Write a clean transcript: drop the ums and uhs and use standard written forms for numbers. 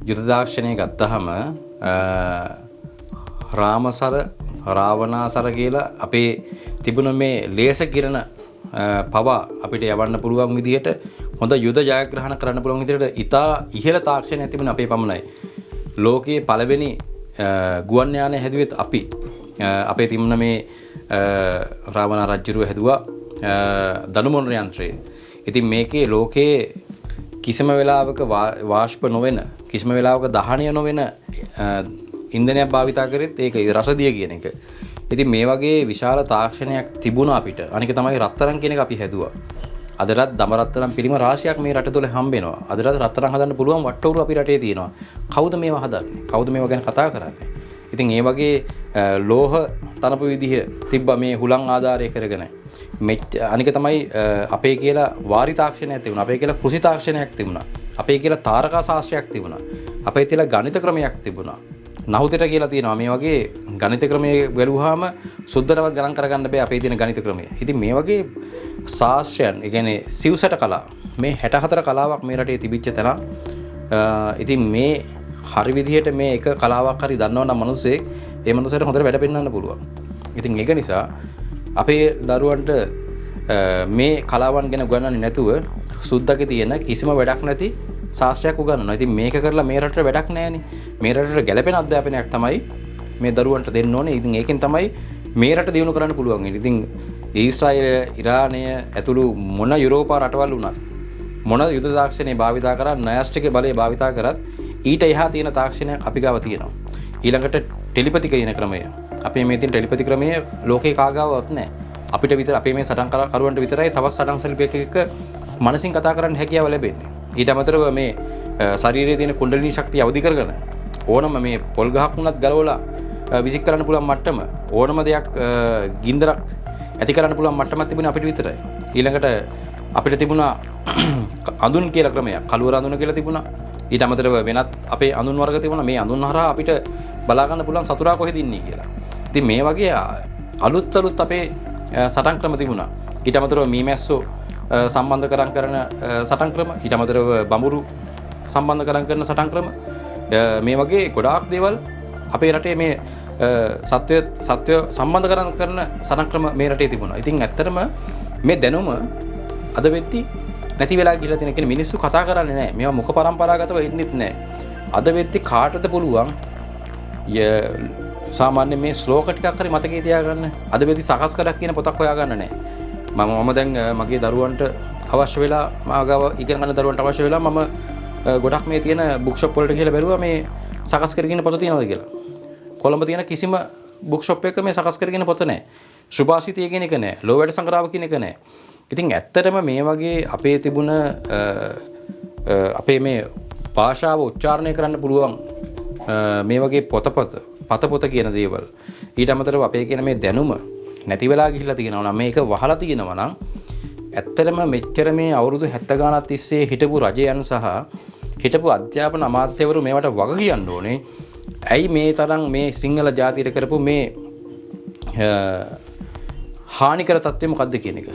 යුද දාර්ශනය ගත්තහම රාමසර රාවණාසර කියලා අපේ තිබුණ මේ ලේස කිරණ පවා අපිට යවන්න පුළුවන් විදිහට හොඳ යුද ජයග්‍රහණ කරන්න පුළුවන් විදිහට ඉතා ඉහළ තාක්ෂණයක් තිබුණ අපේ පමණයි. ලෝකයේ පළවෙනි ගුවන් යානය හැදුවෙත් අපි. අපේ තිබුණ මේ රාවණ රජුරුව හැදුවා දනුමොන යන්ත්‍රය. ඉතින් මේකේ ලෝකයේ කිසිම වෙලාවක වාෂ්ප නොවන කිසිම වෙලාවක දහනය නොවන ඉන්ධනයක් භාවිතා කරෙත් ඒක රසදිය කියන එක. ඉතින් මේ වගේ විශාල තාක්ෂණයක් තිබුණා අපිට. අනික තමයි රත්තරන් කියන එක අපි හැදුවා. අදටත් දම රත්තරන් පිළිම රාශියක් මේ රට තුළ හම්බ වෙනවා. අදටත් රත්තරන් හදන්න පුළුවන් වට්ටෝරු අපි රටේ තියෙනවා. කවුද මේවා හදන්නේ? කවුද මේවා ගැන කතා කරන්නේ? ඉතින් ඒ වගේ ලෝහ තනපු විදිහ තිබ්බා මේ හුලං ආධාරය කරගෙන. අනික තමයි අපේ කියලා වාරි තාක්ෂණයක් තිබුණා. අපේ කියලා කෘෂි තාක්ෂණයක් තිබුණා. අපේ කියලා තාරකා ශාස්ත්‍රයක් තිබුණා. අපේ කියලා ගණිත ක්‍රමයක් තිබුණා. නහුතෙට කියලා තියෙනවා මේ වගේ ගණිත ක්‍රමයේ වැළුවාම සුද්ධටවත් ගණන් කරගන්න බෑ අපේ තියෙන ගණිත ක්‍රමය. ඉතින් මේ වගේ ශාස්ත්‍රයන්, ඒ කියන්නේ සිව්සට කලා, මේ 64 කලාවක් මේ රටේ තිබිච්ච තැන. ඉතින් මේ හරි විදිහට මේ එක කලාවක් හරි දන්නවනම් මිනිස්සේ ඒ මිනිස්සට හොඳට වැඩ පෙන්නන්න පුළුවන්. ඉතින් ඒක නිසා අපේ දරුවන්ට මේ කලාවන් ගැන උගන්වන්නේ නැතුව සුද්දකේ තියෙන කිසිම වැඩක් නැති ශාස්ත්‍රයක් උගන්වනවා. ඉතින් මේක කරලා මේ රටට වැඩක් නැහැනේ. මේ රටට ගැළපෙන අධ්‍යාපනයක් තමයි මේ දරුවන්ට දෙන්න ඕනේ. ඉතින් ඒකෙන් තමයි මේ රට දියුණු කරන්න පුළුවන්. ඉතින් ඊශ්‍රායල, ඉරානය ඇතුළු මොන යුරෝපා රටවල් වුණත් මොන යුද තාක්ෂණේ භාවිතා කරා, න්‍යෂ්ටික බලය භාවිතා කරත් ඊට එහා තියෙන තාක්ෂණයක් අපි ගාව තියෙනවා. ඊළඟට ටෙලිපති කියන ක්‍රමය. අපේ මේ තියෙන ටෙලිපති ක්‍රමය ලෝකේ කාගාවත් නැහැ. අපිට විතර අපේ මේ සටන් කරුවන්ට විතරයි තවත් සටන් ශිල්පියෙක් එක්ක මනසින් කතා කරන්න හැකියාව ලැබෙන්නේ. ඊට අමතරව මේ ශරීරයේ තියෙන කුණ්ඩලිනී ශක්තිය අවදි කරගෙන ඕනම මේ පොල් ගහක් වුණත් ගලවලා විසික් කරන්න පුළුවන් මට්ටම, ඕනම දෙයක් ගින්දරක් ඇති කරන්න පුළුවන් මට්ටමක් තිබුණේ අපිට විතරයි. ඊළඟට අපිට තිබුණා අඳුන් කියලා ක්‍රමයක්. කළුවර අඳුන කියලා තිබුණා. ඊට අමතරව වෙනත් අපේ අඳුන් වර්ග තිබුණා. මේ අඳුන් හරහා අපිට බලා ගන්න පුළුවන් සතුරා කොහෙද ඉන්නේ කියලා. ඉතින් මේ වගේ අලුත් අපේ සටන් ක්‍රම තිබුණා. ඊට අමතරව මීමැස්සෝ සම්බන්ධ කරන සටන් ක්‍රම, ඊට අමතරව බඹුරු සම්බන්ධ කරන සටන් ක්‍රම, මේ වගේ ගොඩාක් දේවල් අපේ රටේ මේ සත්‍ය සම්බන්ධ කරන සටන් ක්‍රම මේ රටේ තිබුණා. ඉතින් ඇත්තටම මේ දැනුම අද වෙද්දි නැති වෙලා ගිහලා තියෙන කියන්නේ මිනිස්සු කතා කරන්නේ නැහැ. මේවා මුඛ පරම්පරාගතව ඉන්නෙත් නැහැ. අද වෙද්දි කාටද පුළුවන් සාමාන්‍ය මේ ශ්ලෝක ටිකක් හරි මතකේ තියාගන්න. අද වෙද්දි සකස් කඩක් කියන පොතක් හොයාගන්න නැහැ. මම දැන් මගේ දරුවන්ට අවශ්‍ය වෙලා මාගාව ඉගෙන ගන්න දරුවන්ට අවශ්‍ය වෙලා මම ගොඩක් මේ තියෙන බුක් ෂොප් වලට ගිහලා බැලුවා මේ සකස් කරගෙන පොත තියෙනවද කියලා. කොළඹ තියෙන කිසිම බුක් ෂොප් එකක මේ සකස් කරගෙන පොත නැහැ. සුභාසිතය කියන එක නැහැ. ලෝවැඩ සංග්‍රහව කියන එක නැහැ. ඉතින් ඇත්තටම මේ වගේ අපේ තිබුණ අපේ මේ භාෂාව උච්චාරණය කරන්න පුළුවන් මේ වගේ පත කියන දේවල්, ඊට අමතරව අපේ කියන මේ දැනුම නැති වෙලා ගිහිල්ලා තියෙනවා නම්, මේක වහලා තියෙනවා නම් ඇත්තටම මෙච්චර මේ අවුරුදු 70 ගානක් තිස්සේ හිටපු රජයන් සහ හිටපු අධ්‍යාපන අමාත්‍යවරු මේවට වග කියන්න ඕනේ. ඇයි මේ තරම් මේ සිංහල ජාතියට කරපු මේ හානිකර තත්ත්වය මොකද්ද කියන එක.